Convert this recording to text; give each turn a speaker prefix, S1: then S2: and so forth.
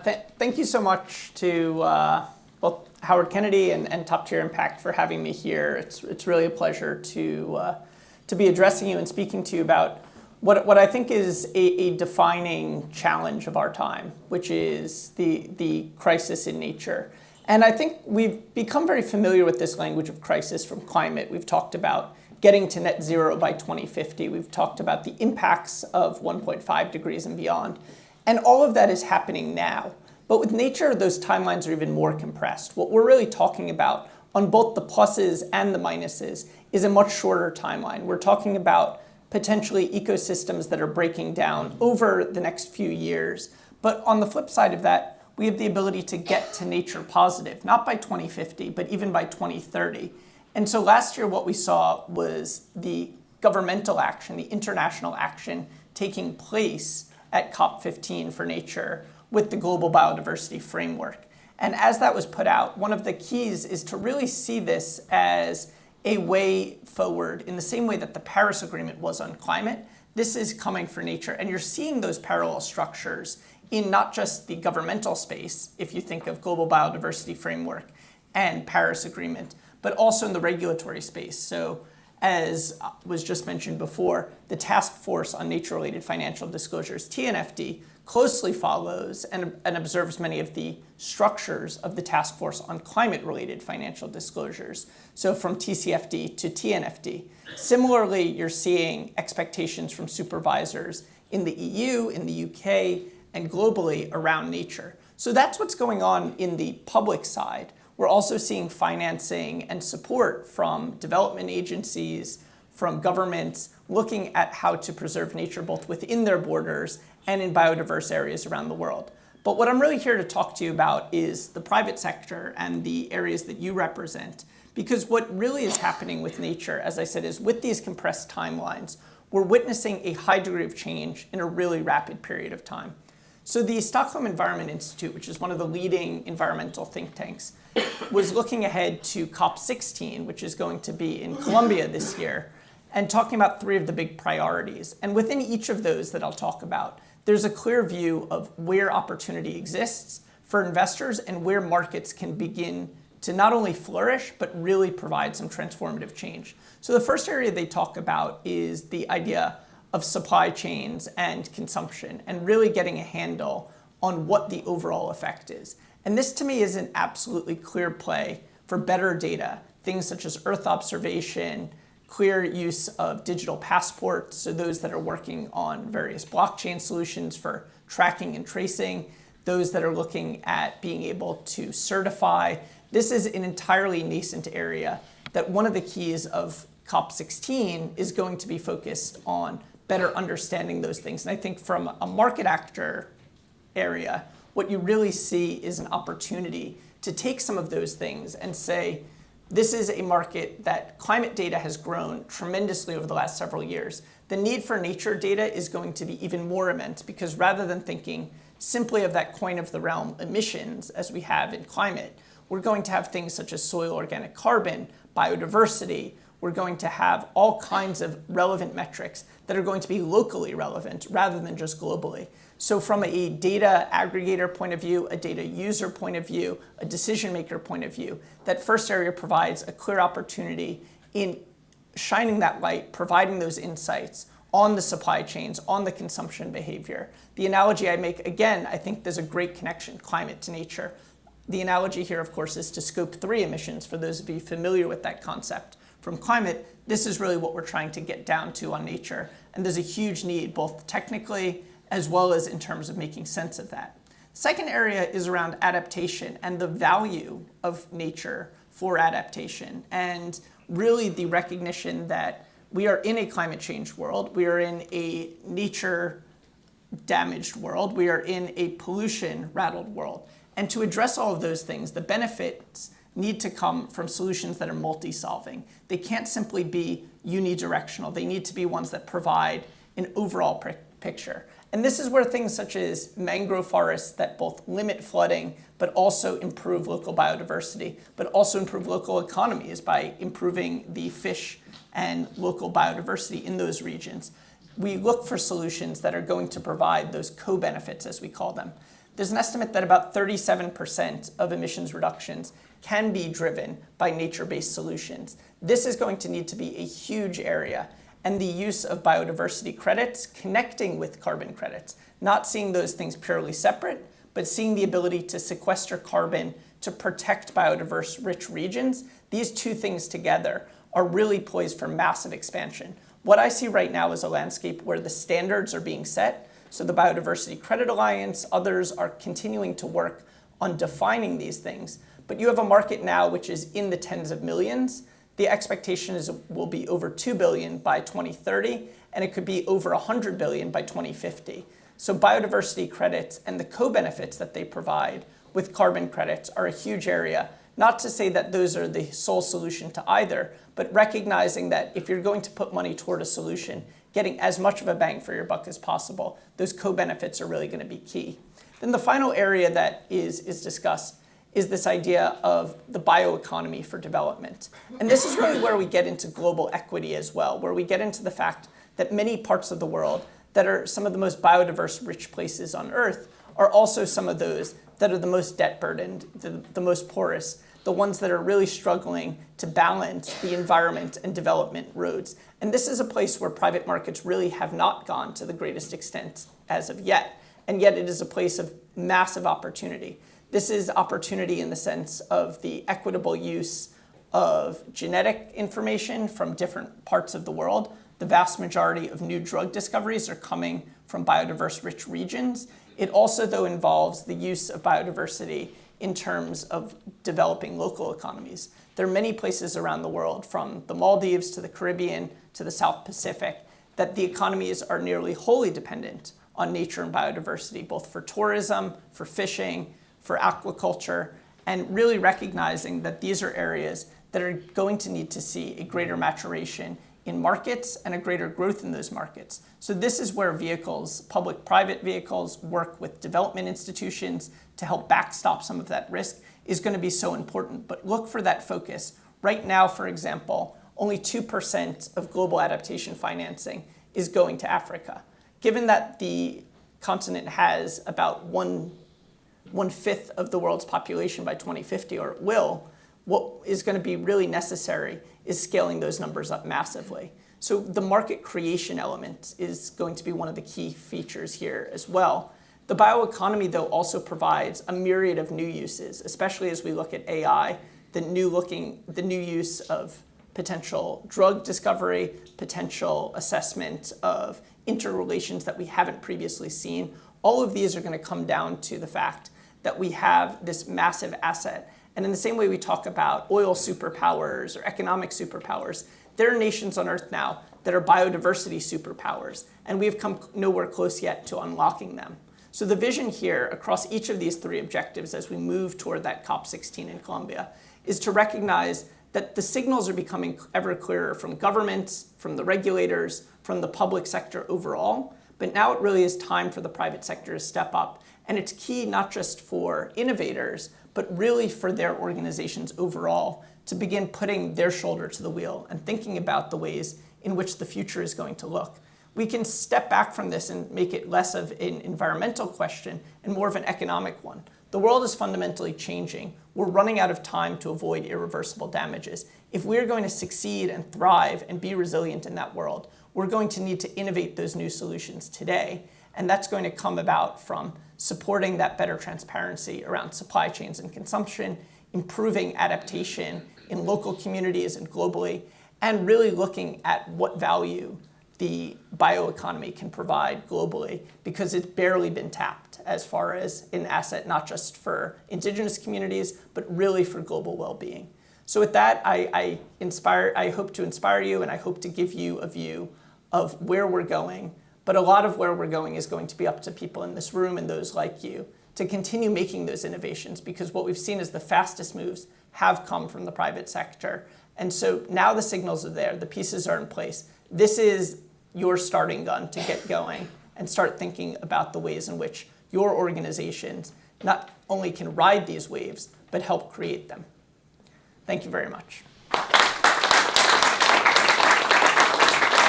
S1: Thank you so much to both Howard Kennedy and Top Tier Impact for having me here. It's really a pleasure to be addressing you and speaking to you about what I think is a defining challenge of our time, which is the crisis in nature. And I think we've become very familiar with this language of crisis from climate. We've talked about getting to net zero by 2050. We've talked about the impacts of 1.5 degrees and beyond. And all of that is happening now. But with nature, those timelines are even more compressed. What we're really talking about on both the pluses and the minuses is a much shorter timeline. We're talking about potentially ecosystems that are breaking down over the next few years. But on the flip side of that, we have the ability to get to nature positive, not by 2050, but even by 2030. And so last year, what we saw was the governmental action, the international action taking place at COP15 for nature with the Global Biodiversity Framework. And as that was put out, one of the keys is to really see this as a way forward in the same way that the Paris Agreement was on climate. This is coming for nature. And you're seeing those parallel structures in not just the governmental space, if you think of Global Biodiversity Framework and Paris Agreement, but also in the regulatory space. So as was just mentioned before, the Task Force on Nature-Related Financial Disclosures, TNFD, closely follows and observes many of the structures of the Task Force on Climate-Related Financial Disclosures, so from TCFD to TNFD. Similarly, you're seeing expectations from supervisors in the EU, in the UK, and globally around nature. So that's what's going on in the public side. We're also seeing financing and support from development agencies, from governments, looking at how to preserve nature both within their borders and in biodiverse areas around the world. But what I'm really here to talk to you about is the private sector and the areas that you represent. Because what really is happening with nature, as I said, is with these compressed timelines, we're witnessing a high degree of change in a really rapid period of time. So the Stockholm Environment Institute, which is one of the leading environmental think tanks, was looking ahead to COP16, which is going to be in Colombia this year, and talking about three of the big priorities. And within each of those that I'll talk about, there's a clear view of where opportunity exists for investors and where markets can begin to not only flourish, but really provide some transformative change. So the first area they talk about is the idea of supply chains and consumption, and really getting a handle on what the overall effect is. And this to me is an absolutely clear play for better data, things such as Earth observation, clear use of digital passports, so those that are working on various blockchain solutions for tracking and tracing, those that are looking at being able to certify. This is an entirely nascent area that one of the keys of COP16 is going to be focused on better understanding those things. And I think from a market actor area, what you really see is an opportunity to take some of those things and say, this is a market that climate data has grown tremendously over the last several years. The need for nature data is going to be even more immense because rather than thinking simply of that coin of the realm emissions as we have in climate, we're going to have things such as soil organic carbon, biodiversity. We're going to have all kinds of relevant metrics that are going to be locally relevant rather than just globally. So from a data aggregator point of view, a data user point of view, a decision maker point of view, that first area provides a clear opportunity in shining that light, providing those insights on the supply chains, on the consumption behavior. The analogy I make, again, I think there's a great connection, climate to nature. The analogy here, of course, is to Scope 3 emissions, for those of you familiar with that concept. From climate, this is really what we're trying to get down to on nature. And there's a huge need, both technically as well as in terms of making sense of that. Second area is around adaptation and the value of nature for adaptation. And really the recognition that we are in a climate change world. We are in a nature damaged world. We are in a pollution rattled world. And to address all of those things, the benefits need to come from solutions that are multi-solving. They can't simply be unidirectional. They need to be ones that provide an overall picture. And this is where things such as mangrove forests that both limit flooding, but also improve local biodiversity, but also improve local economies by improving the fish and local biodiversity in those regions. We look for solutions that are going to provide those co-benefits, as we call them. there's an estimate that about 37% of emissions reductions can be driven by nature-based solutions. This is going to need to be a huge area, and the use of biodiversity credits connecting with carbon credits, not seeing those things purely separate, but seeing the ability to sequester carbon to protect biodiverse-rich regions. These two things together are really poised for massive expansion. What I see right now is a landscape where the standards are being set. So the Biodiversity Credit Alliance, others are continuing to work on defining these things. But you have a market now which is in the tens of millions. The expectation is it will be over 2 billion by 2030, and it could be over 100 billion by 2050. So biodiversity credits and the co-benefits that they provide with carbon credits are a huge area. Not to say that those are the sole solution to either, but recognizing that if you're going to put money toward a solution, getting as much of a bang for your buck as possible, those co-benefits are really going to be key. Then the final area that is discussed is this idea of the bioeconomy for development. And this is really where we get into global equity as well, where we get into the fact that many parts of the world that are some of the most biodiverse rich places on Earth are also some of those that are the most debt burdened, the most porous, the ones that are really struggling to balance the environment and development roads. And this is a place where private markets really have not gone to the greatest extent as of yet. And yet it is a place of massive opportunity. This is opportunity in the sense of the equitable use of genetic information from different parts of the world. The vast majority of new drug discoveries are coming from biodiverse-rich regions. It also, though, involves the use of biodiversity in terms of developing local economies. There are many places around the world, from the Maldives to the Caribbean to the South Pacific, that the economies are nearly wholly dependent on nature and biodiversity, both for tourism, for fishing, for aquaculture, and really recognizing that these are areas that are going to need to see a greater maturation in markets and a greater growth in those markets. So this is where vehicles, public-private vehicles, work with development institutions to help backstop some of that risk is going to be so important. But look for that focus. Right now, for example, only 2% of global adaptation financing is going to Africa. Given that the continent has about one-fifth of the world's population by 2050, or it will, what is going to be really necessary is scaling those numbers up massively. So the market creation element is going to be one of the key features here as well. The bioeconomy, though, also provides a myriad of new uses, especially as we look at AI, the new use of potential drug discovery, potential assessment of interrelations that we haven't previously seen. All of these are going to come down to the fact that we have this massive asset. And in the same way we talk about oil superpowers or economic superpowers, there are nations on Earth now that are biodiversity superpowers, and we have come nowhere close yet to unlocking them. So the vision here across each of these three objectives as we move toward that COP16 in Colombia is to recognize that the signals are becoming ever clearer from governments, from the regulators, from the public sector overall. But now it really is time for the private sector to step up. And it's key not just for innovators, but really for their organizations overall to begin putting their shoulder to the wheel and thinking about the ways in which the future is going to look. We can step back from this and make it less of an environmental question and more of an economic one. The world is fundamentally changing. We're running out of time to avoid irreversible damages. If we're going to succeed and thrive and be resilient in that world, we're going to need to innovate those new solutions today. And that's going to come about from supporting that better transparency around supply chains and consumption, improving adaptation in local communities and globally, and really looking at what value the bioeconomy can provide globally, because it's barely been tapped as far as an asset, not just for indigenous communities, but really for global well-being. So with that, I hope to inspire you, and I hope to give you a view of where we're going. But a lot of where we're going is going to be up to people in this room and those like you to continue making those innovations, because what we've seen is the fastest moves have come from the private sector. And so now the signals are there, the pieces are in place. This is your starting gun to get going and start thinking about the ways in which your organizations not only can ride these waves, but help create them. Thank you very much.